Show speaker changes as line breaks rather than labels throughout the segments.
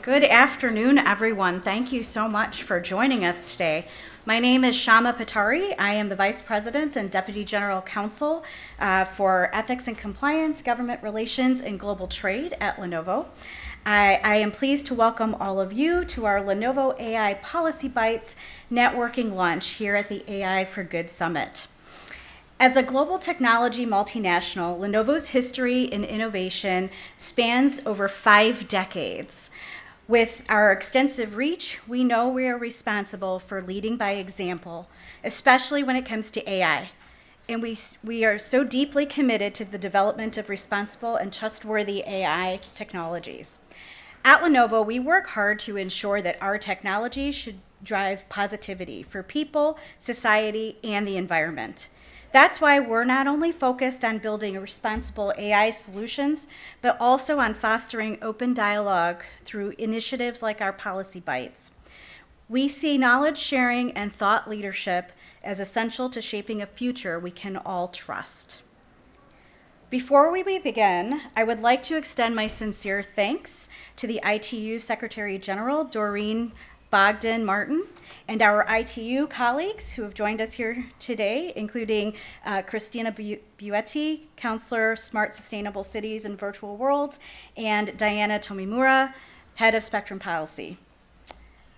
Good afternoon, everyone. Thank you so much for joining us today. My name is Shama Patari. I am the Vice President and Deputy General Counsel for Ethics and Compliance, Government Relations, and Global Trade at Lenovo. I am pleased to welcome all of you to our Lenovo AI Policy Bytes networking lunch here at the AI for Good Summit. As a global technology multinational, Lenovo's history in innovation spans over 5 decades. With our extensive reach, we know we are responsible for leading by example, especially when it comes to AI. And we are so deeply committed to the development of responsible and trustworthy AI technologies. At Lenovo, we work hard to ensure that our technology should drive positivity for people, society, and the environment. That's why we're not only focused on building responsible AI solutions, but also on fostering open dialogue through initiatives like our Policy Bytes. We see knowledge sharing and thought leadership as essential to shaping a future we can all trust. Before we begin, I would like to extend my sincere thanks to the ITU Secretary General, Doreen Bogdan-Martin, and our ITU colleagues who have joined us here today, including Christina Buetti, Counselor, Smart Sustainable Cities and Virtual Worlds, and Diana Tomimura, Head of Spectrum Policy,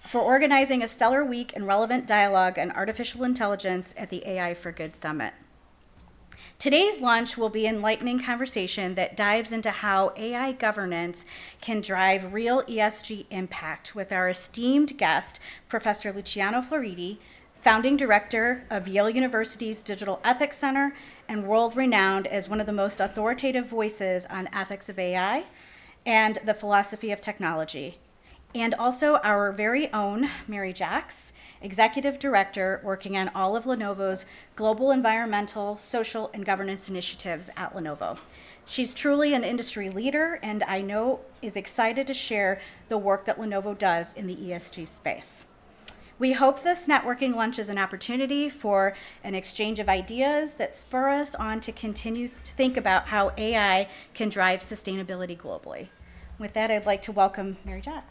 for organizing a stellar week and relevant dialogue on artificial intelligence at the AI for Good Summit. Today's lunch will be an enlightening conversation that dives into how AI governance can drive real ESG impact with our esteemed guest, Professor Luciano Floridi, founding director of Yale University's Digital Ethics Center and world-renowned as one of the most authoritative voices on ethics of AI and the philosophy of technology. And also our very own Mary Jacques, Executive Director working on all of Lenovo's global environmental, social, and governance initiatives at Lenovo. She's truly an industry leader and I know is excited to share the work that Lenovo does in the ESG space. We hope this networking lunch is an opportunity for an exchange of ideas that spur us on to continue to think about how AI can drive sustainability globally. With that, I'd like to welcome Mary Jacques.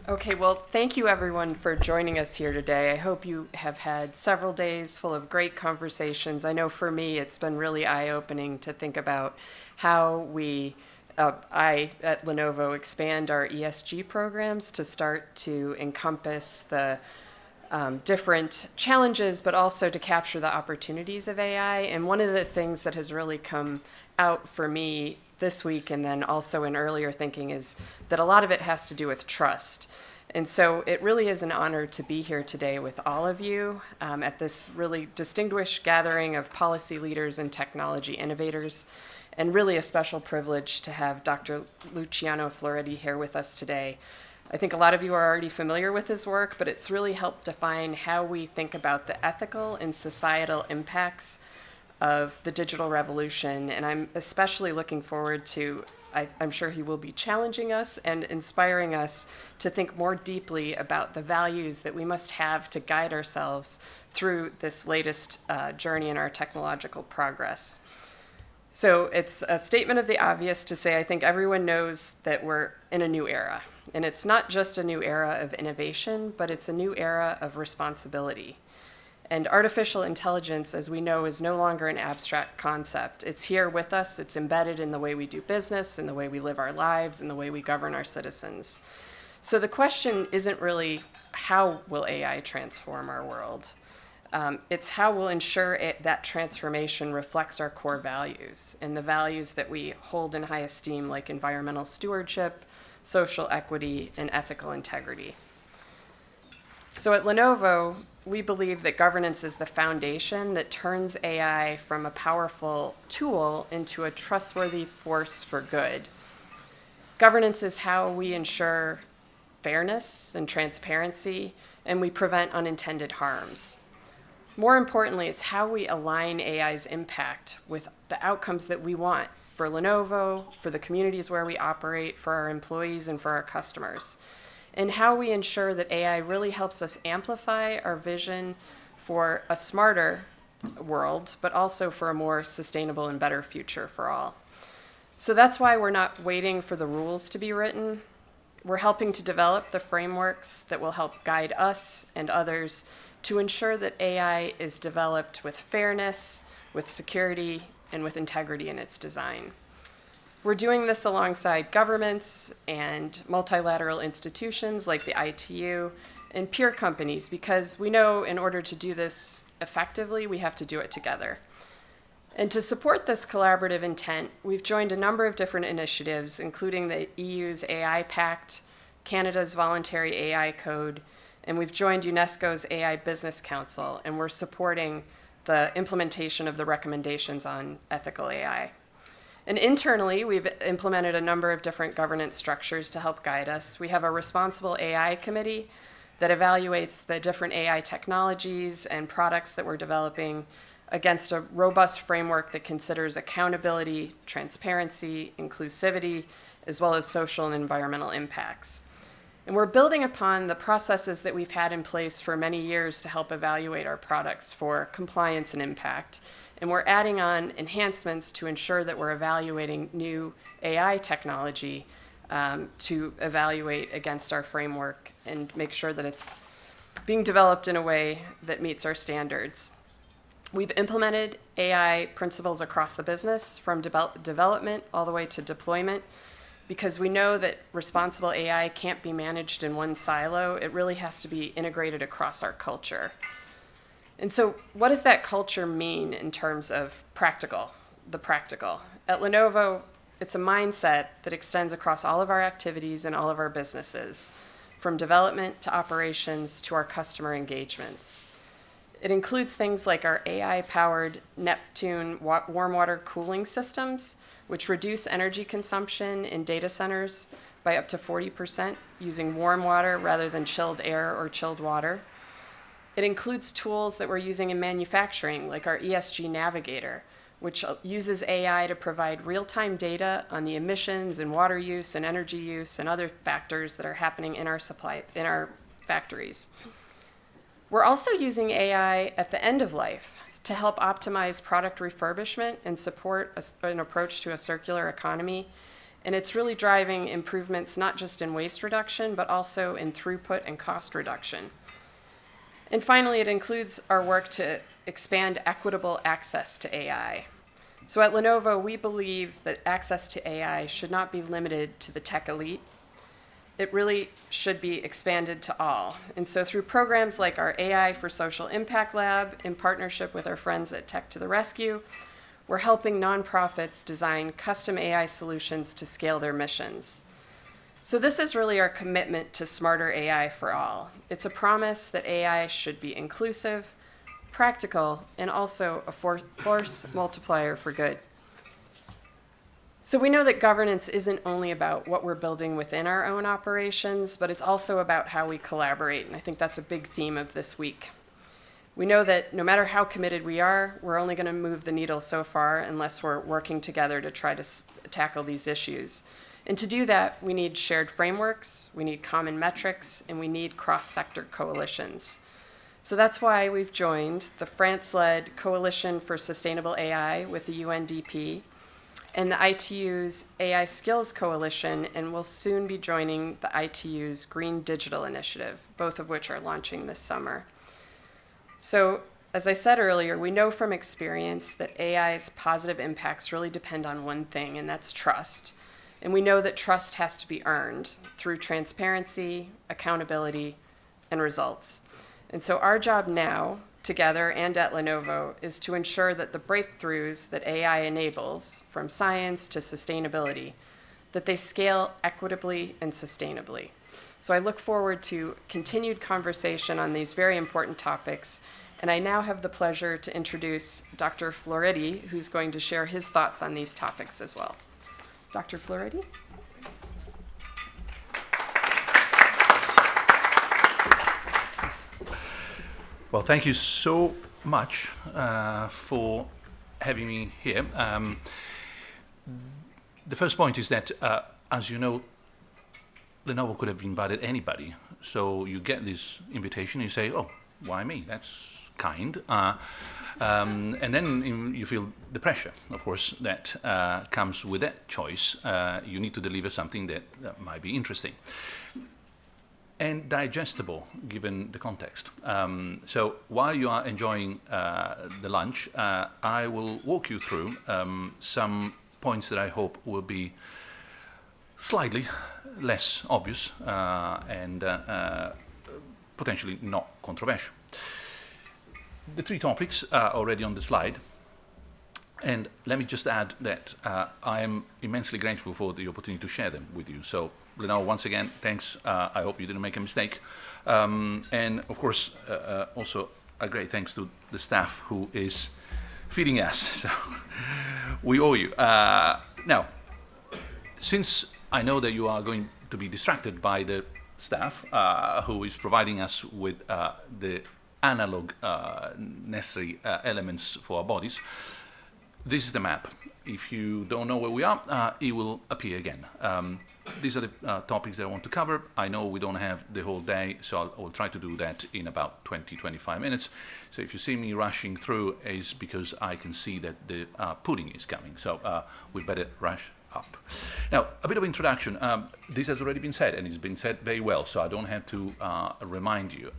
Okay, well, thank you everyone for joining us here today. I hope you have had several days full of great conversations. I know for me, it's been really eye-opening to think about how I at Lenovo expand our ESG programs to start to encompass the different challenges, but also to capture the opportunities of AI. And one of the things that has really come out for me this week and then also in earlier thinking is that a lot of it has to do with trust. And so it really is an honor to be here today with all of you at this really distinguished gathering of policy leaders and technology innovators, and really a special privilege to have Dr. Luciano Floridi here with us today. I think a lot of you are already familiar with his work, but it's really helped define how we think about the ethical and societal impacts of the digital revolution, and I'm especially looking forward to, I'm sure he will be challenging us and inspiring us to think more deeply about the values that we must have to guide ourselves through this latest journey in our technological progress. So it's a statement of the obvious to say I think everyone knows that we're in a new era, and it's not just a new era of innovation, but it's a new era of responsibility. And artificial intelligence, as we know, is no longer an abstract concept. It's here with us. It's embedded in the way we do business, in the way we live our lives, in the way we govern our citizens. So the question isn't really how will AI transform our world? It's how we'll ensure that transformation reflects our core values and the values that we hold in high esteem, like environmental stewardship, social equity, and ethical integrity. So at Lenovo, we believe that governance is the foundation that turns AI from a powerful tool into a trustworthy force for good. Governance is how we ensure fairness and transparency, and we prevent unintended harms. More importantly, it's how we align AI's impact with the outcomes that we want for Lenovo, for the communities where we operate, for our employees, and for our customers. And how we ensure that AI really helps us amplify our vision for a smarter world, but also for a more sustainable and better future for all. So that's why we're not waiting for the rules to be written. We're helping to develop the frameworks that will help guide us and others to ensure that AI is developed with fairness, with security, and with integrity in its design. We're doing this alongside governments and multilateral institutions like the ITU and peer companies, because we know in order to do this effectively, we have to do it together. And to support this collaborative intent, we've joined a number of different initiatives, including the EU's AI Pact, Canada's Voluntary AI Code, and we've joined UNESCO's AI Business Council, and we're supporting the implementation of the recommendations on ethical AI. And internally, we've implemented a number of different governance structures to help guide us. We have a responsible AI committee that evaluates the different AI technologies and products that we're developing against a robust framework that considers accountability, transparency, inclusivity, as well as social and environmental impacts. And we're building upon the processes that we've had in place for many years to help evaluate our products for compliance and impact. And we're adding on enhancements to ensure that we're evaluating new AI technology to evaluate against our framework and make sure that it's being developed in a way that meets our standards. We've implemented AI principles across the business, from development all the way to deployment, because we know that responsible AI can't be managed in one silo. It really has to be integrated across our culture. And so what does that culture mean in terms of the practical? At Lenovo, it's a mindset that extends across all of our activities and all of our businesses, from development to operations to our customer engagements. It includes things like our AI-powered Neptune warm water cooling systems, which reduce energy consumption in data centers by up to 40% using warm water rather than chilled air or chilled water. It includes tools that we're using in manufacturing, like our ESG Navigator, which uses AI to provide real-time data on the emissions and water use and energy use and other factors that are happening in our factories. We're also using AI at the end of life to help optimize product refurbishment and support an approach to a circular economy. And it's really driving improvements not just in waste reduction, but also in throughput and cost reduction. And finally, it includes our work to expand equitable access to AI. So at Lenovo, we believe that access to AI should not be limited to the tech elite. It really should be expanded to all. And so through programs like our AI for Social Impact Lab, in partnership with our friends at Tech to the Rescue, we're helping nonprofits design custom AI solutions to scale their missions. So this is really our commitment to smarter AI for all. It's a promise that AI should be inclusive, practical, and also a force multiplier for good. So we know that governance isn't only about what we're building within our own operations, but it's also about how we collaborate, and I think that's a big theme of this week. We know that no matter how committed we are, we're only going to move the needle so far unless we're working together to try to tackle these issues. And to do that, we need shared frameworks, we need common metrics, and we need cross-sector coalitions. So that's why we've joined the France-led Coalition for Sustainable AI with the UNDP and the ITU's AI Skills Coalition, and we'll soon be joining the ITU's Green Digital Initiative, both of which are launching this summer. So, as I said earlier, we know from experience that AI's positive impacts really depend on one thing, and that's trust. And we know that trust has to be earned through transparency, accountability, and results. And so our job now, together and at Lenovo, is to ensure that the breakthroughs that AI enables, from science to sustainability, that they scale equitably and sustainably. So I look forward to continued conversation on these very important topics, and I now have the pleasure to introduce Dr. Floridi, who's going to share his thoughts on these topics as well. Dr. Floridi?
Well, thank you so much for having me here. The first point is that, as you know, Lenovo could have invited anybody. So you get this invitation, you say, oh, why me? That's kind. And then you feel the pressure, of course, that comes with that choice. You need to deliver something that might be interesting and digestible, given the context. So while you are enjoying the lunch, I will walk you through some points that I hope will be slightly less obvious and potentially not controversial. The three topics are already on the slide. And let me just add that I am immensely grateful for the opportunity to share them with you. So, Lenovo, once again, thanks. I hope you didn't make a mistake. And of course, also a great thanks to the staff who is feeding us. So we owe you. Now, since I know that you are going to be distracted by the staff who is providing us with the analog necessary elements for our bodies, this is the map. If you don't know where we are, it will appear again. These are the topics that I want to cover. I know we don't have the whole day, so I will try to do that in about 20-25 minutes. So if you see me rushing through, it's because I can see that the pudding is coming. So we better rush up. Now, a bit of introduction. This has already been said, and it's been said very well, so I don't have to remind you.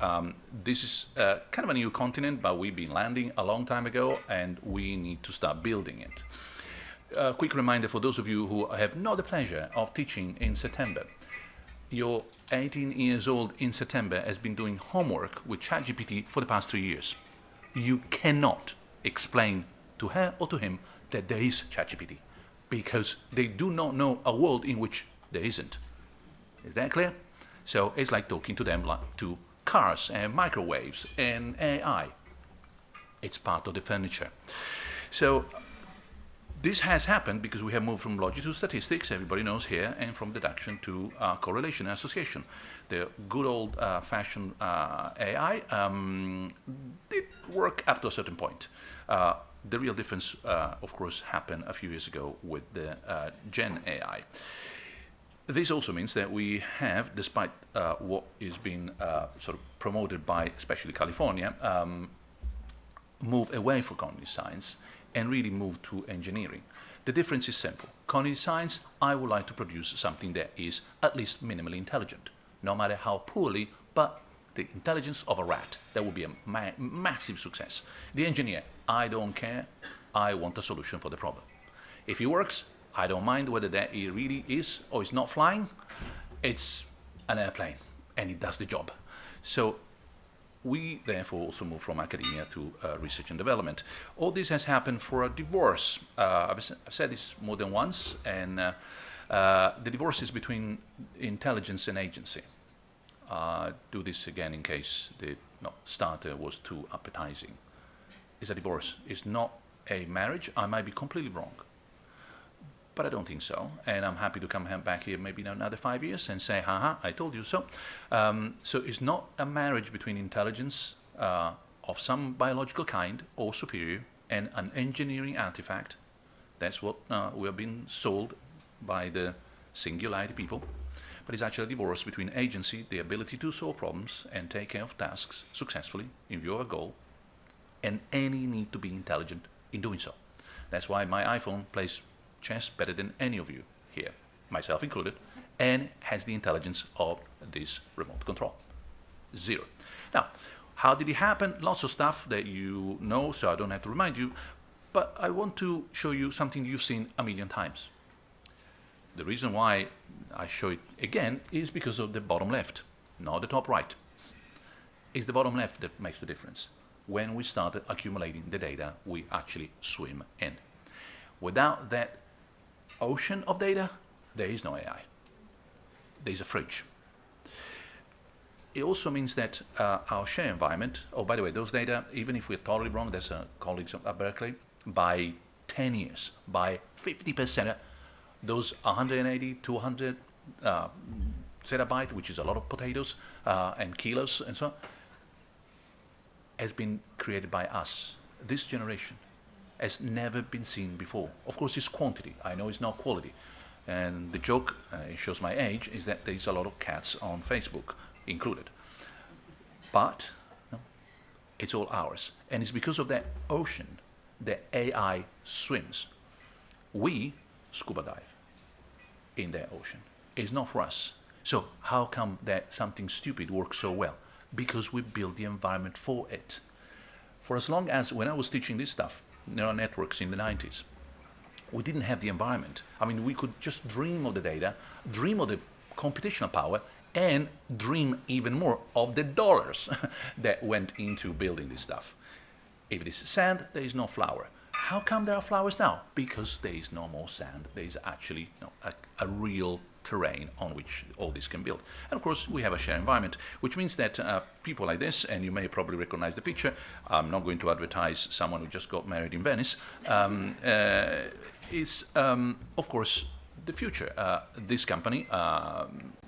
This is kind of a new continent, but we've been landing a long time ago, and we need to start building it. A quick reminder for those of you who have not the pleasure of teaching in September. Your 18 years old in September has been doing homework with ChatGPT for the past 3 years. You cannot explain to her or to him that there is ChatGPT, because they do not know a world in which there isn't. Is that clear? So it's like talking to them like to cars and microwaves and AI. It's part of the furniture. So this has happened because we have moved from logic to statistics, everybody knows here, and from deduction to correlation and association. The good old-fashioned AI did work up to a certain point. The real difference, of course, happened a few years ago with the Gen AI. This also means that we have, despite what is being sort of promoted by especially California, move away from cognitive science and really move to engineering. The difference is simple. Cognitive science, I would like to produce something that is at least minimally intelligent, no matter how poorly, but the intelligence of a rat. That would be a massive success. The engineer, I don't care, I want a solution for the problem. If it works, I don't mind whether that it really is or is not flying. It's an airplane, and it does the job. So we therefore also move from academia to research and development. All this has happened for a divorce. I've said this more than once, and the divorce is between intelligence and agency. Do this again in case the starter was too appetizing. It's a divorce. It's not a marriage. I might be completely wrong, but I don't think so. And I'm happy to come back here maybe in another 5 years and say, haha, I told you so. So it's not a marriage between intelligence of some biological kind or superior and an engineering artifact. That's what we have been sold by the singularity people. But it's actually a divorce between agency, the ability to solve problems and take care of tasks successfully in view of a goal, and any need to be intelligent in doing so. That's why my iPhone plays chess better than any of you here, myself included, and has the intelligence of this remote control. 0. Now, how did it happen? Lots of stuff that you know, so I don't have to remind you, but I want to show you something you've seen a million times. The reason why I show it again is because of the bottom left, not the top right. It's the bottom left that makes the difference. When we started accumulating the data we actually swim in. Without that ocean of data, there is no AI. There is a fridge. It also means that our share environment, oh, by the way, those data, even if we're totally wrong, there's colleagues at Berkeley, by 10 years, by 50%, those 180, 200 zettabyte, which is a lot of potatoes and kilos and so on, has been created by us. This generation has never been seen before. Of course, it's quantity. I know it's not quality. And the joke, it shows my age, is that there's a lot of cats on Facebook included. But no, It's all ours. And it's because of that ocean that AI swims. We scuba dive in that ocean. It's not for us. So how come that something stupid works so well? Because we build the environment for it. For as long as, when I was teaching this stuff, neural networks in the 90s, we didn't have the environment. I mean, we could just dream of the data, dream of the computational power, and dream even more of the dollars that went into building this stuff. If it is sand, there is no flower. How come there are flowers now? Because there is no more sand. There is actually a real terrain on which all this can build. And of course, we have a shared environment, which means that people like this, and you may probably recognize the picture, I'm not going to advertise someone who just got married in Venice, is, of course, the future. This company,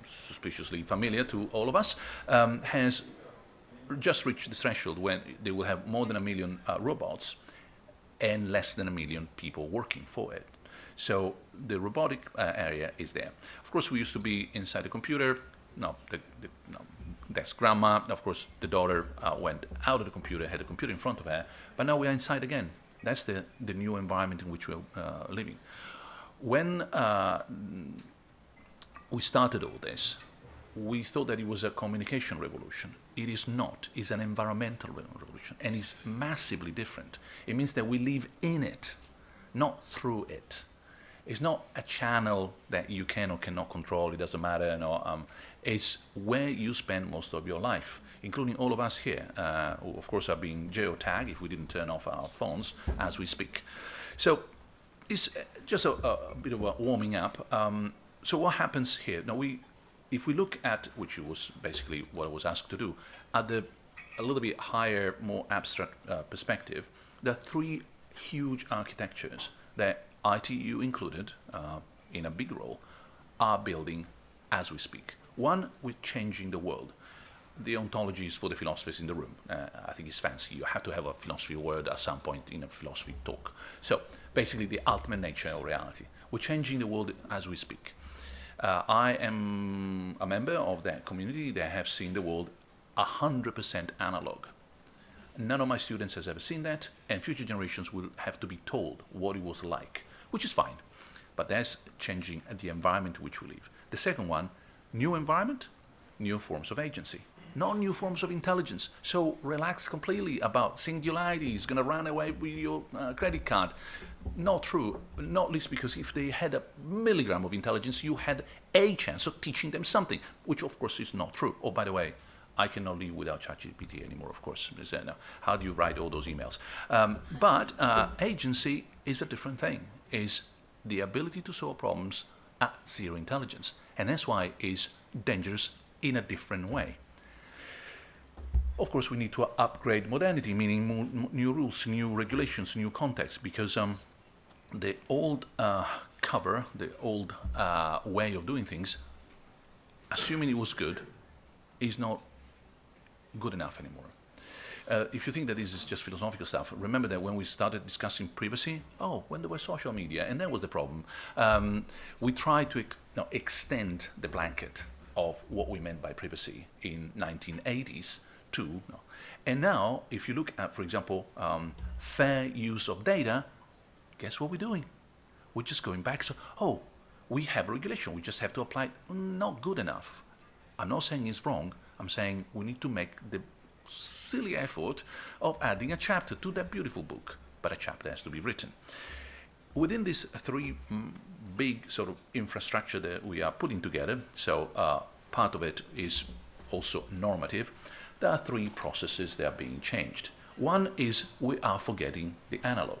suspiciously familiar to all of us, has just reached the threshold when they will have more than 1 million robots and less than 1 million people working for it. So the robotic area is there. Of course, we used to be inside the computer. That's grandma. Of course, the daughter went out of the computer, had the computer in front of her, but now we are inside again. That's the new environment in which we're living. When we started all this, we thought that it was a communication revolution. It is not. It's an environmental revolution, and it's massively different. It means that we live in it, not through it. It's not a channel that you can or cannot control. It doesn't matter. It's where you spend most of your life, including all of us here, who of course are being geotagged if we didn't turn off our phones as we speak. So it's just a bit of a warming up. So what happens here? Now, if we look at, which was basically what I was asked to do, at a little bit higher, more abstract perspective, there are 3 huge architectures that ITU included, in a big role, are building as we speak. One, with changing the world. The ontology is for the philosophers in the room. I think it's fancy. You have to have a philosophy word at some point in a philosophy talk. So basically the ultimate nature of reality. We're changing the world as we speak. I am a member of that community that have seen the world 100% analog. None of my students has ever seen that, and future generations will have to be told what it was like, which is fine. But that's changing the environment in which we live. The second one, new environment, new forms of agency, not new forms of intelligence. So relax completely about singularity is going to run away with your credit card. Not true, not least because if they had 1 milligram of intelligence, you had a chance of teaching them something, which of course is not true. Oh, by the way, I cannot live without ChatGPT anymore, of course. How do you write all those emails? But agency is a different thing. Is the ability to solve problems at zero intelligence. And that's why it's dangerous in a different way. Of course, we need to upgrade modernity, meaning new rules, new regulations, new context, because the old cover, the old way of doing things, assuming it was good, is not good enough anymore. If you think that this is just philosophical stuff, remember that when we started discussing privacy, when there was social media, and that was the problem, we tried to extend the blanket of what we meant by privacy in 1980s to, and now, if you look at, for example, fair use of data, guess what we're doing? We're just going back to, we have regulation, we just have to apply it. Not good enough. I'm not saying it's wrong, I'm saying we need to make the silly effort of adding a chapter to that beautiful book, but a chapter has to be written. Within these 3 big sort of infrastructure that we are putting together, so part of it is also normative, there are 3 processes that are being changed. One is we are forgetting the analog.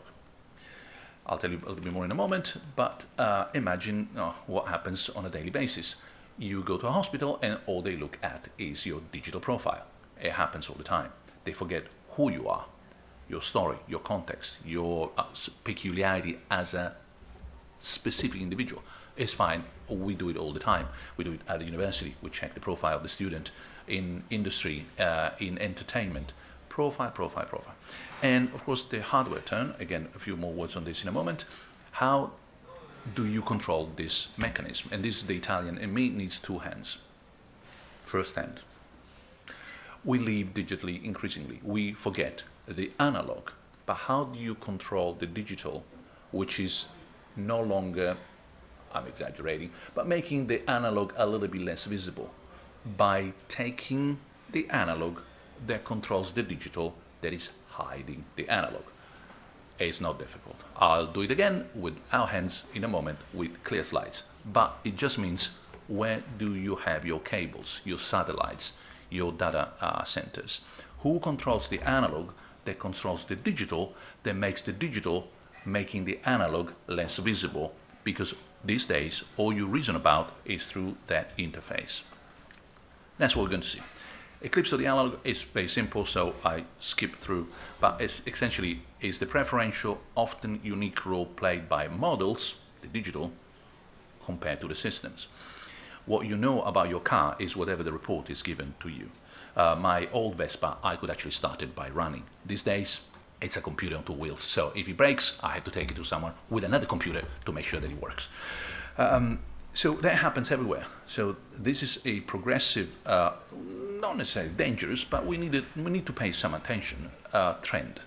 I'll tell you a little bit more in a moment, but imagine what happens on a daily basis. You go to a hospital and all they look at is your digital profile. It happens all the time. They forget who you are, your story, your context, your peculiarity as a specific individual. It's fine. We do it all the time. We do it at the university. We check the profile of the student in industry, in entertainment. Profile. And of course, the hardware turn, again, a few more words on this in a moment. How do you control this mechanism? And this is the Italian, and me needs 2 hands. First hand. We live digitally increasingly. We forget the analog. But how do you control the digital, which is no longer, I'm exaggerating, but making the analog a little bit less visible by taking the analog that controls the digital that is hiding the analog. It's not difficult. I'll do it again with our hands in a moment with clear slides. But it just means, where do you have your cables, your satellites, your data centers? Who controls the analog that controls the digital, that makes the digital making the analog less visible? Because these days, all you reason about is through that interface. That's what we're going to see. Eclipse of the analog is very simple, so I skip through, but it's essentially is the preferential, often unique role played by models, the digital, compared to the systems. What you know about your car is whatever the report is given to you. My old Vespa, I could actually start it by running. These days, it's a computer on two wheels, so if it breaks, I have to take it to someone with another computer to make sure that it works. So that happens everywhere. So this is a progressive, not necessarily dangerous, but we need to pay some attention trend.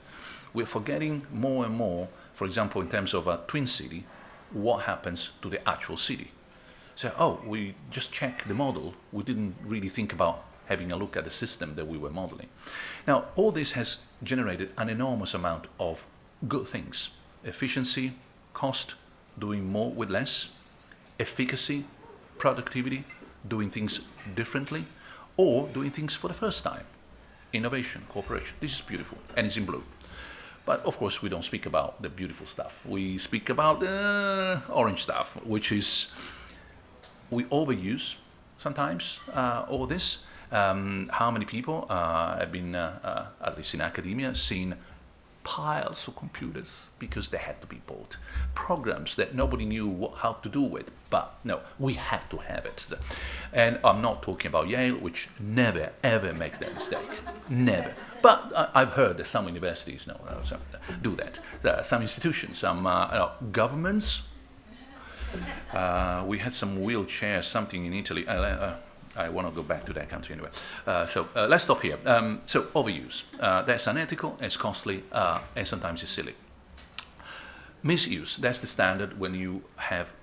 We're forgetting more and more, for example, in terms of a twin city, what happens to the actual city. So, we just check the model. We didn't really think about having a look at the system that we were modeling. Now, all this has generated an enormous amount of good things. Efficiency, cost, doing more with less, efficacy, productivity, doing things differently, or doing things for the first time. Innovation, cooperation. This is beautiful, and it's in blue. But of course, we don't speak about the beautiful stuff. We speak about the orange stuff, which is we overuse sometimes all this. How many people have been, at least in academia, seen piles of computers because they had to be bought, programs that nobody knew how to do with, but no, we have to have it. And I'm not talking about Yale, which never ever makes that mistake, never. But I've heard that some universities do that. Some institutions, some governments. We had some wheelchairs, something in Italy. I want to go back to that country anyway. So let's stop here. So overuse. That's unethical, it's costly, and sometimes it's silly. Misuse. That's the standard when you have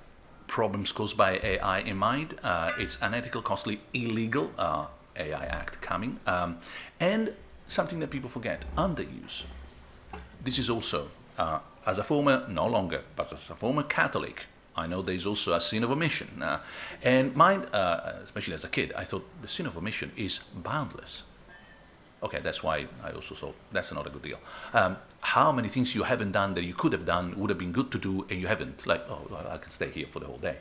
problems caused by AI in mind. It's unethical, costly, illegal. AI Act coming. And something that people forget, underuse. This is also, as a former, no longer, but as a former Catholic, I know there's also a sin of omission. And mine, especially as a kid, I thought the sin of omission is boundless. Okay, that's why I also thought that's not a good deal. How many things you haven't done that you could have done would have been good to do and you haven't? Like, I can stay here for the whole day.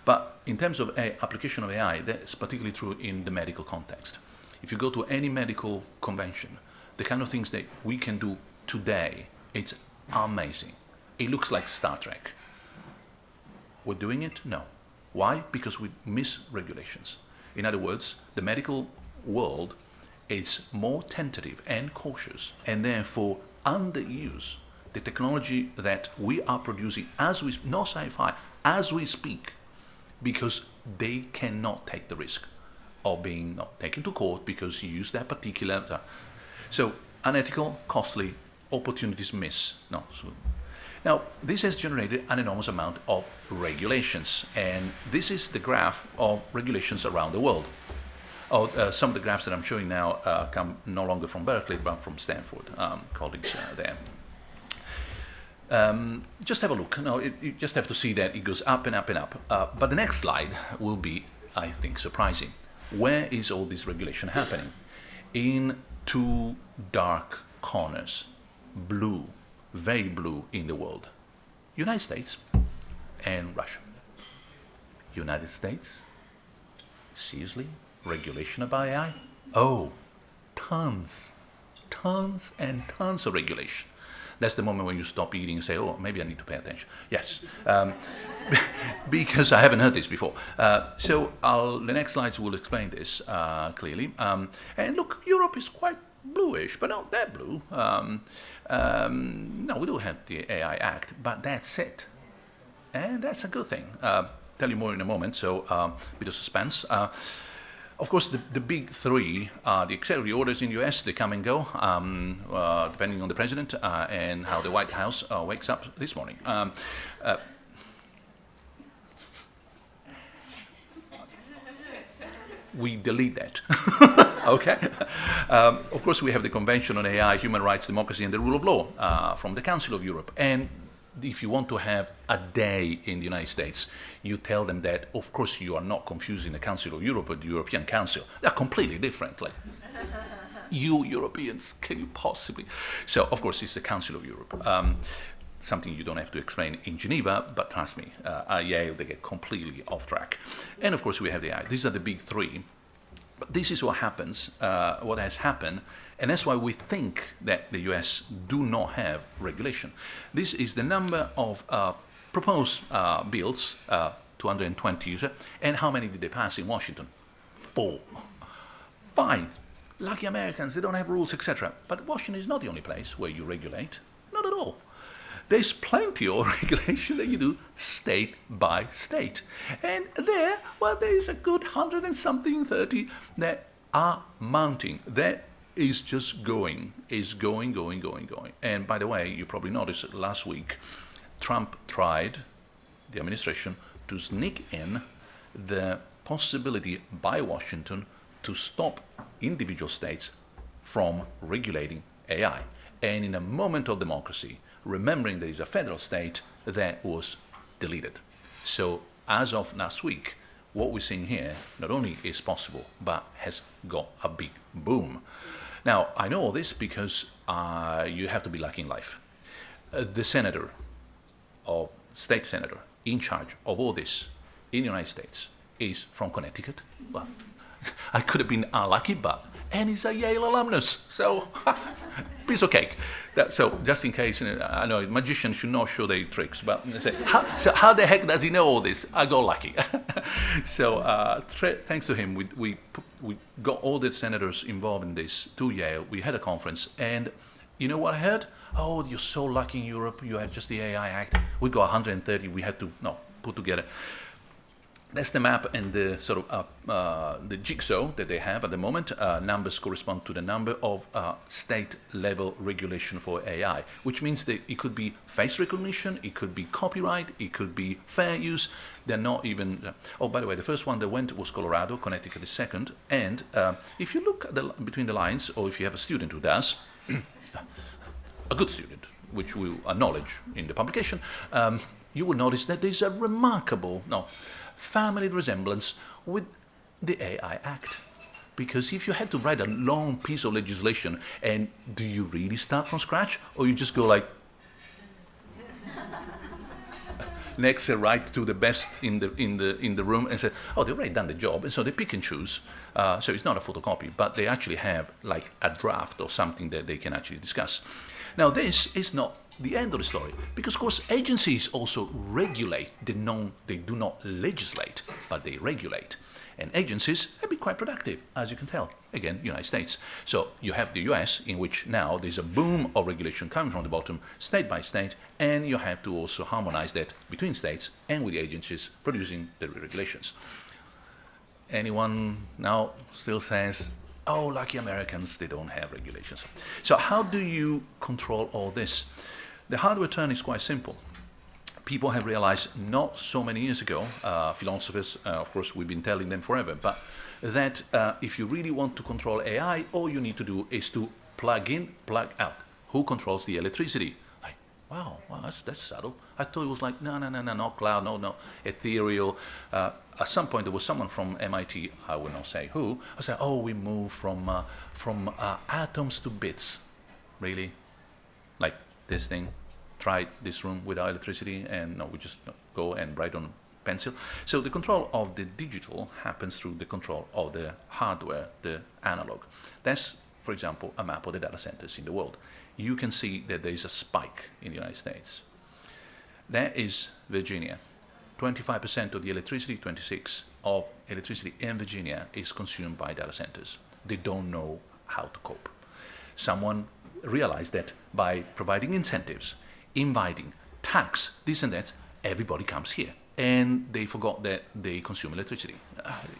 But in terms of application of AI, that's particularly true in the medical context. If you go to any medical convention, the kind of things that we can do today, it's amazing. It looks like Star Trek. We're doing it? No. Why? Because we miss regulations. In other words, the medical world is more tentative and cautious, and therefore underuse the technology that we are producing as we, no sci-fi, as we speak, because they cannot take the risk of being not taken to court because you use that particular. So unethical, costly, opportunities missed. Now, this has generated an enormous amount of regulations, and this is the graph of regulations around the world. Some of the graphs that I'm showing now come no longer from Berkeley, but from Stanford, colleagues there. Just have a look. You just have to see that it goes up and up and up. But the next slide will be, I think, surprising. Where is all this regulation happening? In two dark corners, blue, very blue in the world. United States and Russia. United States? Seriously? Regulation about AI? Oh, tons and tons of regulation. That's the moment when you stop eating and say, oh, maybe I need to pay attention. Yes, because I haven't heard this before. So the next slides will explain this clearly. And look, Europe is quite bluish, but not that blue. No, we do have the AI Act, but that's it. And that's a good thing. Tell you more in a moment, so a bit of suspense. Of course, the big three are the executive orders in the US. They come and go, depending on the president and how the White House wakes up this morning. We delete that. Okay. Of course, we have the Convention on AI, Human Rights, Democracy, and the Rule of Law from the Council of Europe. And if you want to have a day in the United States, you tell them that, of course, you are not confusing the Council of Europe with the European Council. They're completely different. Like, you Europeans, can you possibly? So, of course, it's the Council of Europe. Something you don't have to explain in Geneva, but trust me, at Yale, they get completely off track. And, of course, we have the AI. These are the big three. But this is what happens, what has happened, and that's why we think that the US do not have regulation. This is the number of proposed bills, 220, and how many did they pass in Washington? 4. Fine. Lucky Americans, they don't have rules, etc. But Washington is not the only place where you regulate. Not at all. There's plenty of regulation that you do state by state. And there, well, there is a good 100 and something, 30 that are mounting. That is just going. And by the way, you probably noticed that last week, Trump tried, the administration, to sneak in the possibility by Washington to stop individual states from regulating AI. And in a moment of democracy, remembering there is a federal state, that was deleted. So as of last week, what we're seeing here not only is possible, but has got a big boom. Now, I know all this because you have to be lucky in life. The senator, or state senator, in charge of all this in the United States is from Connecticut. Well, I could have been unlucky, and he's a Yale alumnus, so piece of cake. So just in case, I know magicians should not show their tricks, but say, how the heck does he know all this? I got lucky. So thanks to him, we got all the senators involved in this to Yale. We had a conference, and you know what I heard? Oh, you're so lucky in Europe. You had just the AI Act. We got 130. We had to put together. That's the map and the sort of the jigsaw that they have at the moment. Numbers correspond to the number of state-level regulation for AI, which means that it could be face recognition, it could be copyright, it could be fair use. They're not even. Oh, by the way, the first one that went was Colorado. Connecticut is second. And if you look at between the lines, or if you have a student who does, a good student, which we acknowledge in the publication, you will notice that there's a remarkable family resemblance with the AI Act. Because if you had to write a long piece of legislation, and do you really start from scratch, or you just go like next right to the best in the room and say, oh, they've already done the job, and so they pick and choose. So it's not a photocopy, but they actually have like a draft or something that they can actually discuss. Now, this is not the end of the story, because of course agencies also regulate. They do not legislate, but they regulate. And agencies have been quite productive, as you can tell. Again, United States. So you have the US, in which now there's a boom of regulation coming from the bottom, state by state, and you have to also harmonize that between states and with the agencies producing the regulations. Anyone now still says, oh, lucky Americans, they don't have regulations. So how do you control all this? The hardware turn is quite simple. People have realized not so many years ago, philosophers, of course, we've been telling them forever, but that if you really want to control AI, all you need to do is to plug in, plug out. Who controls the electricity? Like, wow, that's subtle. I thought it was like, no, not cloud, no, ethereal. At some point, there was someone from MIT, I will not say who, I said, oh, we move from atoms to bits. Really? Like this thing? Try this room without electricity, and no, we just go and write on pencil. So the control of the digital happens through the control of the hardware, the analog. That's, for example, a map of the data centers in the world. You can see that there is a spike in the United States. That is Virginia. 25% of the electricity, 26% of electricity in Virginia is consumed by data centers. They don't know how to cope. Someone realized that by providing incentives, inviting, tax, this and that, everybody comes here. and they forgot that they consume electricity.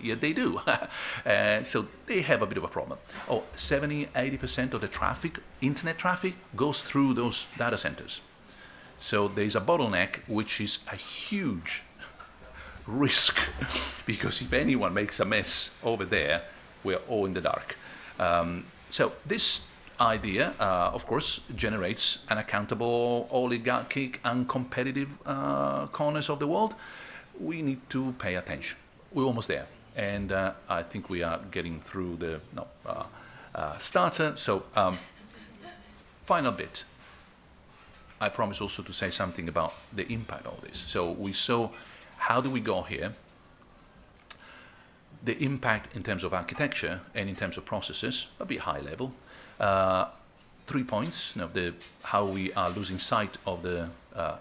Yeah, they do. So they have a bit of a problem. 70-80% of the traffic, internet traffic, goes through those data centers. So there's a bottleneck, which is a huge risk, because if anyone makes a mess over there, we're all in the dark. So this idea, of course, generates unaccountable, oligarchic, uncompetitive corners of the world. We need to pay attention. We're almost there, and I think we are getting through the starter. So, final bit. I promise also to say something about the impact of this. So we saw how do we go here. The impact in terms of architecture and in terms of processes, a bit high level. 3 points, how we are losing sight of the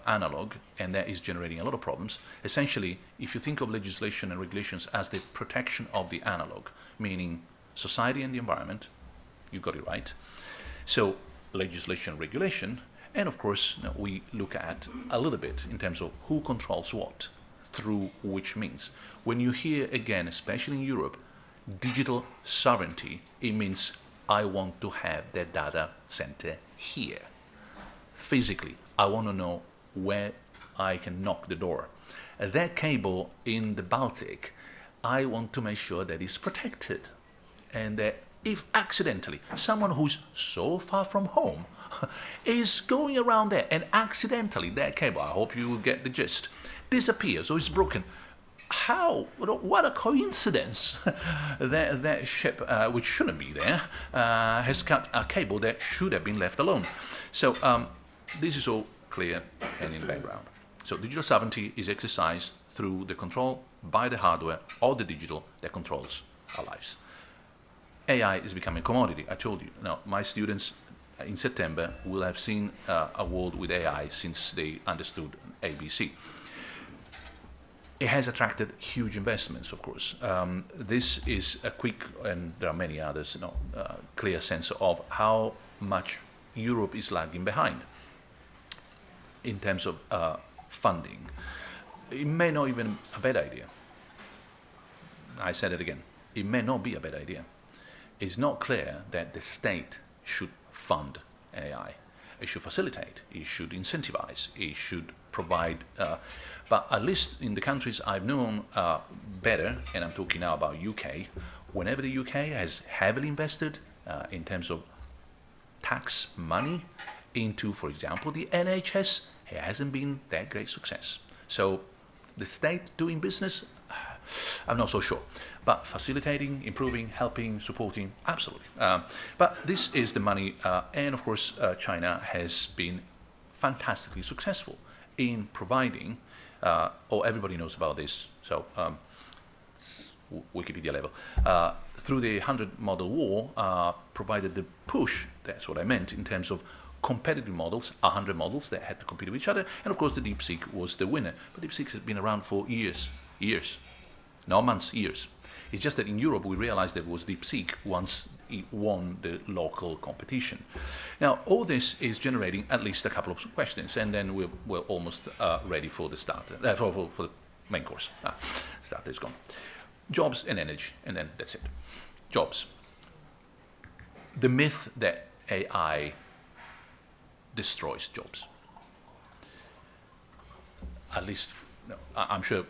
analog, and that is generating a lot of problems. Essentially, if you think of legislation and regulations as the protection of the analog, meaning society and the environment, you got it right. So legislation, regulation, and of course, we look at a little bit in terms of who controls what, through which means. When you hear, again, especially in Europe, digital sovereignty, it means I want to have that data center here. Physically, I want to know where I can knock the door. That cable in the Baltic, I want to make sure that it's protected. And that if accidentally someone who's so far from home is going around there and accidentally that cable, I hope you get the gist, disappears or is broken, how, what a coincidence that ship, which shouldn't be there, has cut a cable that should have been left alone. So this is all clear and in the background. So digital sovereignty is exercised through the control by the hardware or the digital that controls our lives. AI is becoming a commodity, I told you. Now, my students in September will have seen a world with AI since they understood ABC. It has attracted huge investments, of course. This is a quick, and there are many others, clear sense of how much Europe is lagging behind in terms of funding. It may not even be a bad idea. I said it again. It may not be a bad idea. It's not clear that the state should fund AI. It should facilitate, it should incentivize, it should provide, but at least in the countries I've known better, and I'm talking now about UK, whenever the UK has heavily invested in terms of tax money into, for example, the NHS, it hasn't been that great success. So the state doing business, I'm not so sure. But facilitating, improving, helping, supporting, absolutely. But this is the money, and of course, China has been fantastically successful in providing, everybody knows about this, so Wikipedia level, through the 100 model war, provided the push, that's what I meant, in terms of competitive models, 100 models that had to compete with each other, and of course the DeepSeek was the winner. But DeepSeek has been around for years, not months, years. It's just that in Europe we realized that it was DeepSeek once it won the local competition. Now all this is generating at least a couple of questions, and then we're almost ready for the starter, for the main course. Starter is gone. Jobs and energy, and then that's it. Jobs. The myth that AI destroys jobs. At least, I'm sure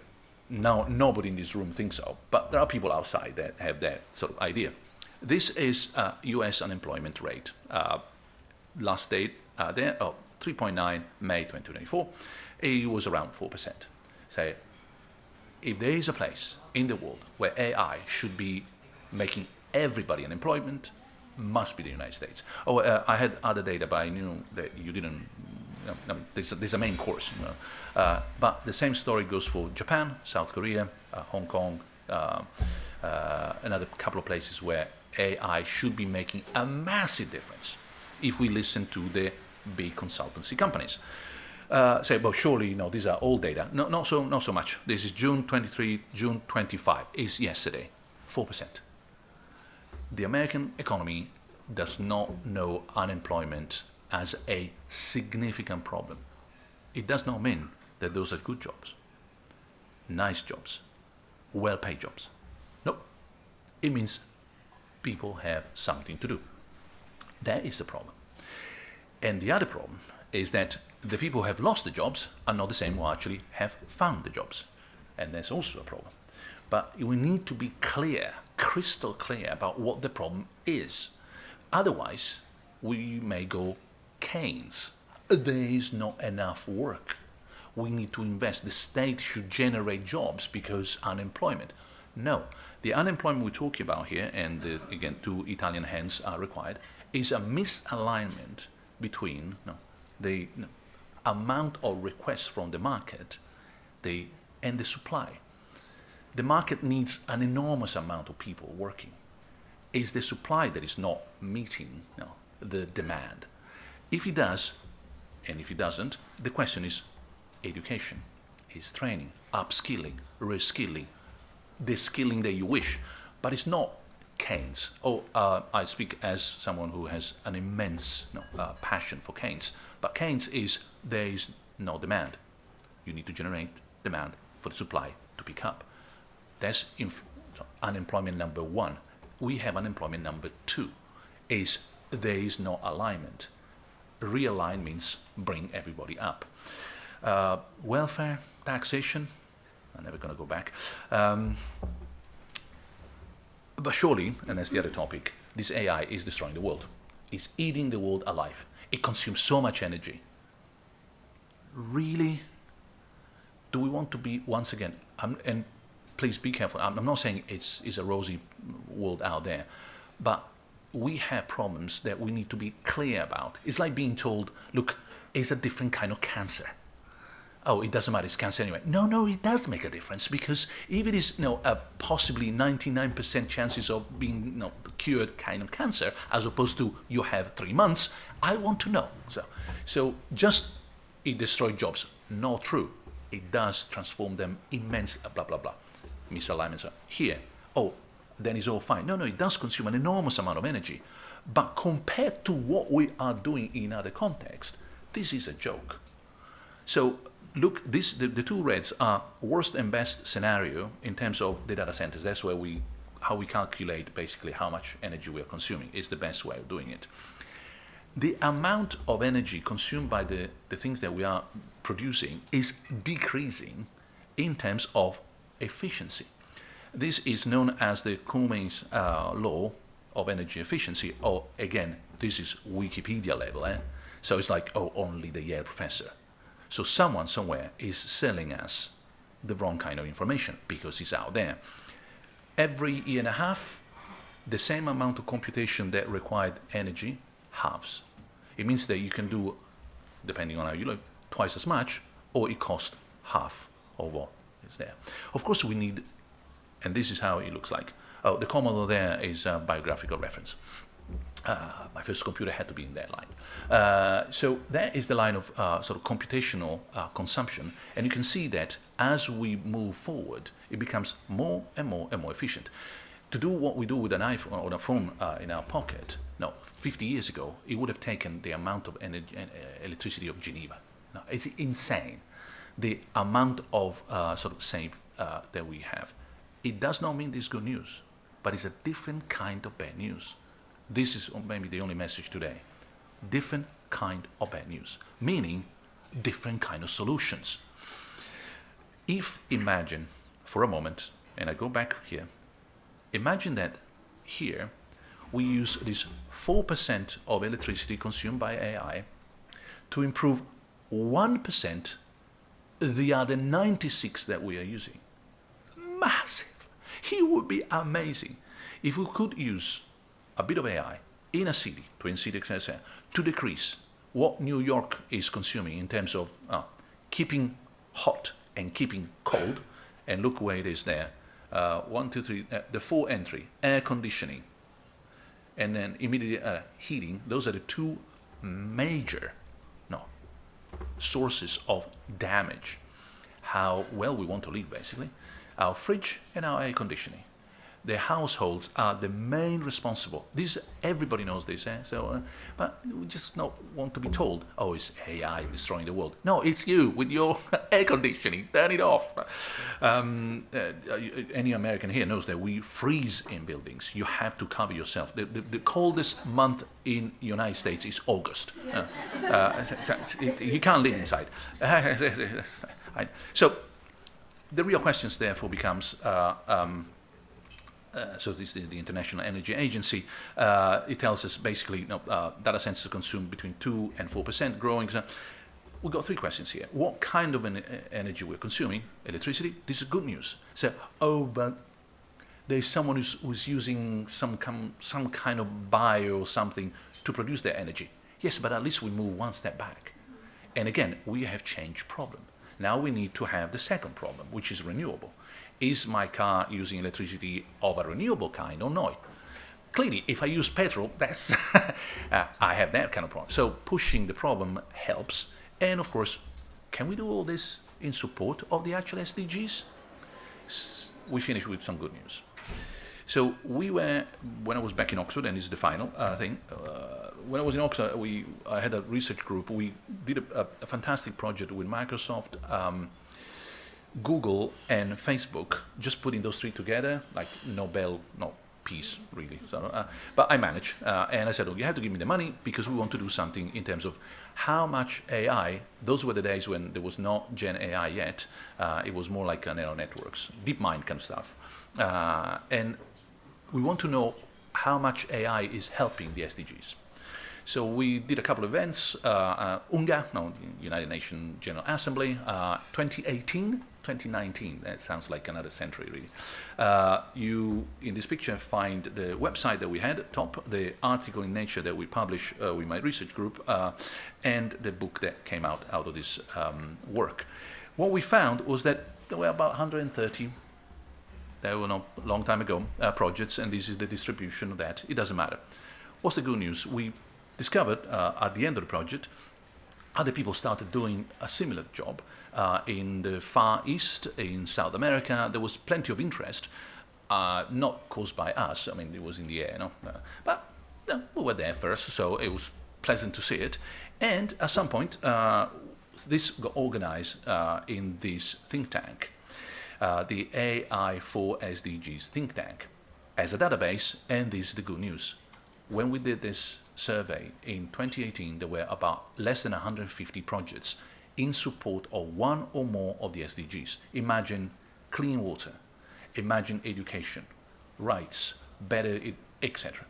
now nobody in this room thinks so, but there are people outside that have that sort of idea. This is US unemployment rate. Last date there, 3.9 May 2024. It was around 4%. So if there is a place in the world where AI should be making everybody unemployment, must be the United States. I had other data, but I knew that you didn't. There's a main course, but the same story goes for Japan, South Korea, Hong Kong, another couple of places where AI should be making a massive difference if we listen to the big consultancy companies. But surely, these are old data. Not so much. This is June 23, June 25. Is yesterday, 4%. The American economy does not know unemployment as a significant problem. It does not mean that those are good jobs. nice jobs, well-paid jobs. No, it means people have something to do. That is the problem. And the other problem is that the people who have lost the jobs are not the same who actually have found the jobs. And that's also a problem. But we need to be clear, crystal clear about what the problem is. Otherwise, we may go Keynes. There is not enough work. We need to invest. The state should generate jobs because unemployment. No, the unemployment we're talking about here, and again, 2 Italian hands are required, is a misalignment between the amount of requests from the market and the supply. The market needs an enormous amount of people working. It's the supply that is not meeting the demand. If it does, and if it doesn't, the question is education, is training, upskilling, reskilling, the skilling that you wish. But it's not Keynes. I speak as someone who has an immense passion for Keynes. But Keynes is there is no demand. You need to generate demand for the supply to pick up. That's unemployment number 1. We have unemployment number 2, is there is no alignment. Realign means bring everybody up. Welfare, taxation, I'm never going to go back. But surely, and that's the other topic, this AI is destroying the world. It's eating the world alive. It consumes so much energy. Really? Do we want to be, once again, and please be careful, I'm not saying it's a rosy world out there, but we have problems that we need to be clear about. It's like being told, look, it's a different kind of cancer. Oh, it doesn't matter, it's cancer anyway. No, it does make a difference, because if it is a possibly 99% chances of being cured kind of cancer, as opposed to you have 3 months, I want to know. So just it destroys jobs. Not true. It does transform them immensely, blah, blah, blah. Misalignments here. Then it's all fine. No, it does consume an enormous amount of energy. But compared to what we are doing in other contexts, this is a joke. So look, the 2 reds are worst and best scenario in terms of the data centers. That's where how we calculate basically how much energy we are consuming. Is the best way of doing it. The amount of energy consumed by the things that we are producing is decreasing in terms of efficiency. This is known as the Cummings law of energy efficiency, or again, this is Wikipedia level, so it's like, only the Yale professor. So someone somewhere is selling us the wrong kind of information because it's out there. Every year and a half, the same amount of computation that required energy halves. It means that you can do, depending on how you look, twice as much, or it costs half of what is there. Of course, we need, and this is how it looks like. The Commodore there is a biographical reference. My first computer had to be in that line. So that is the line of sort of computational consumption. And you can see that as we move forward, it becomes more and more and more efficient. To do what we do with an iPhone or a phone in our pocket, 50 years ago, it would have taken the amount of energy, electricity of Geneva. No, it's insane, the amount of sort of save that we have. It does not mean this is good news, but it's a different kind of bad news. This is maybe the only message today. Different kind of bad news, meaning different kind of solutions. If, imagine for a moment, and I go back here, imagine that here we use this 4% of electricity consumed by AI to improve 1% the other 96 that we are using. Massive. It would be amazing if we could use a bit of AI in a city, Twin Cities, etc., to decrease what New York is consuming in terms of keeping hot and keeping cold. And look where it is there. 1, 2, 3, the 4 entry, air conditioning, and then immediate heating. Those are the 2 major sources of damage. How well we want to live, basically. Our fridge and our air conditioning. The households are the main responsible. This everybody knows this, eh? So, but we just not want to be told, oh, it's AI destroying the world. No, it's you with your air conditioning. Turn it off. Any American here knows that we freeze in buildings. You have to cover yourself. The coldest month in the United States is August. You can't live inside. So the real questions therefore becomes. So this is the International Energy Agency. It tells us basically data centers consume between 2 and 4% growing. So we've got 3 questions here. What kind of energy we're consuming? Electricity. This is good news. So, but there's someone who's using some kind of bio or something to produce their energy. Yes, but at least we move one step back. And again, we have changed problem. Now we need to have the second problem, which is renewable. Is my car using electricity of a renewable kind or not? Clearly, if I use petrol, that's I have that kind of problem. So pushing the problem helps. And of course, can we do all this in support of the actual SDGs? We finish with some good news. So when I was back in Oxford, and this is the final thing, when I was in Oxford, I had a research group. We did a fantastic project with Microsoft, Google and Facebook, just putting those 3 together, like Nobel, no peace really. So, but I managed, and I said, "Oh, you have to give me the money because we want to do something in terms of how much AI." Those were the days when there was not Gen AI yet. It was more like neural networks, deep mind kind of stuff, and we want to know how much AI is helping the SDGs. So we did a couple of events, UNGA, United Nations General Assembly, 2018, 2019, that sounds like another century really. You, in this picture, find the website that we had at top, the article in Nature that we published with my research group, and the book that came out of this work. What we found was that there were about 130, they were not a long time ago, projects, and this is the distribution of that. It doesn't matter. What's the good news? We discovered at the end of the project, other people started doing a similar job in the Far East, in South America. There was plenty of interest, not caused by us. I mean, it was in the air, but we were there first, so it was pleasant to see it. And at some point, this got organized in this think tank, the AI for SDGs think tank, as a database, and this is the good news. When we did this survey in 2018, there were about less than 150 projects in support of one or more of the SDGs. Imagine clean water, imagine education, rights, better, etc.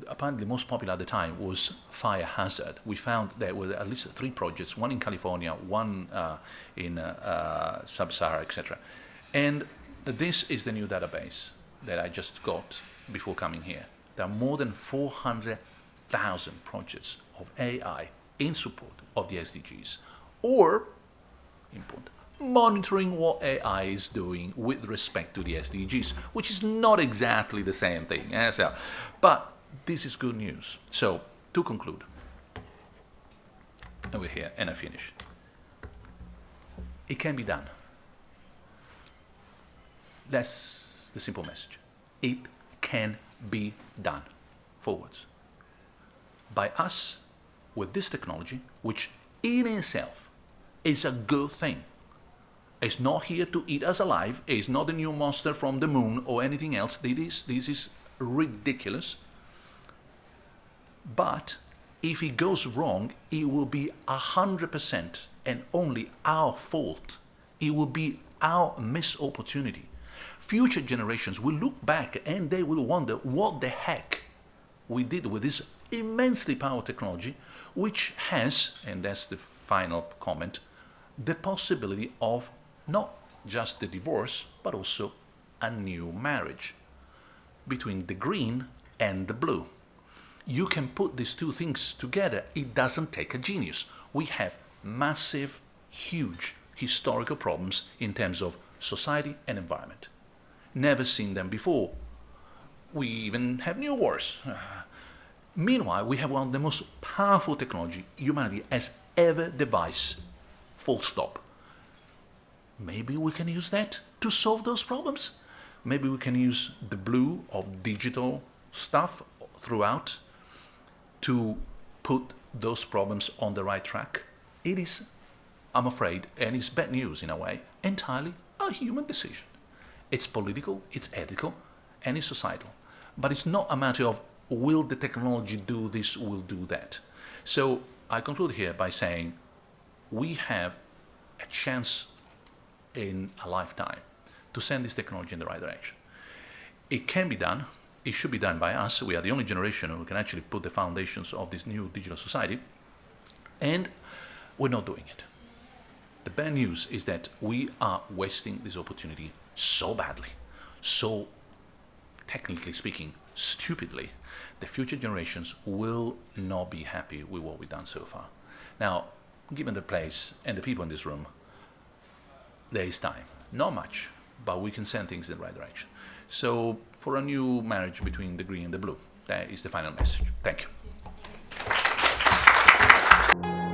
Apparently the most popular at the time was fire hazard. We found there were at least 3 projects, one in California, one in Sub-Sahara, etc. And this is the new database that I just got before coming here. There are more than 400,000 projects of AI in support of the SDGs, or, important, monitoring what AI is doing with respect to the SDGs, which is not exactly the same thing. But this is good news. So, to conclude, and we're here, and I finish. It can be done. That's the simple message. It can be done. Forwards. By us, with this technology, which in itself is a good thing. It's not here to eat us alive. It's not a new monster from the moon or anything else. This is ridiculous. But if it goes wrong, it will be 100% and only our fault. It will be our missed opportunity. Future generations will look back and they will wonder what the heck we did with this immensely powerful technology, which has, and that's the final comment, the possibility of not just the divorce, but also a new marriage between the green and the blue. You can put these 2 things together. It doesn't take a genius. We have massive, huge historical problems in terms of society and environment. Never seen them before. We even have new wars. Meanwhile, we have one of the most powerful technology humanity has ever devised. Full stop. Maybe we can use that to solve those problems. Maybe we can use the blue of digital stuff throughout to put those problems on the right track. It is, I'm afraid, and it's bad news in a way, entirely a human decision. It's political, it's ethical, and it's societal. But it's not a matter of will the technology do this, will do that. So I conclude here by saying we have a chance in a lifetime to send this technology in the right direction. It can be done. It should be done by us. We are the only generation who can actually put the foundations of this new digital society, and we're not doing it. The bad news is that we are wasting this opportunity so badly, so technically speaking, stupidly. The future generations will not be happy with what we've done so far. Now, given the place and the people in this room, there is time. Not much, but we can send things in the right direction. So, for a new marriage between the green and the blue, that is the final message. Thank you.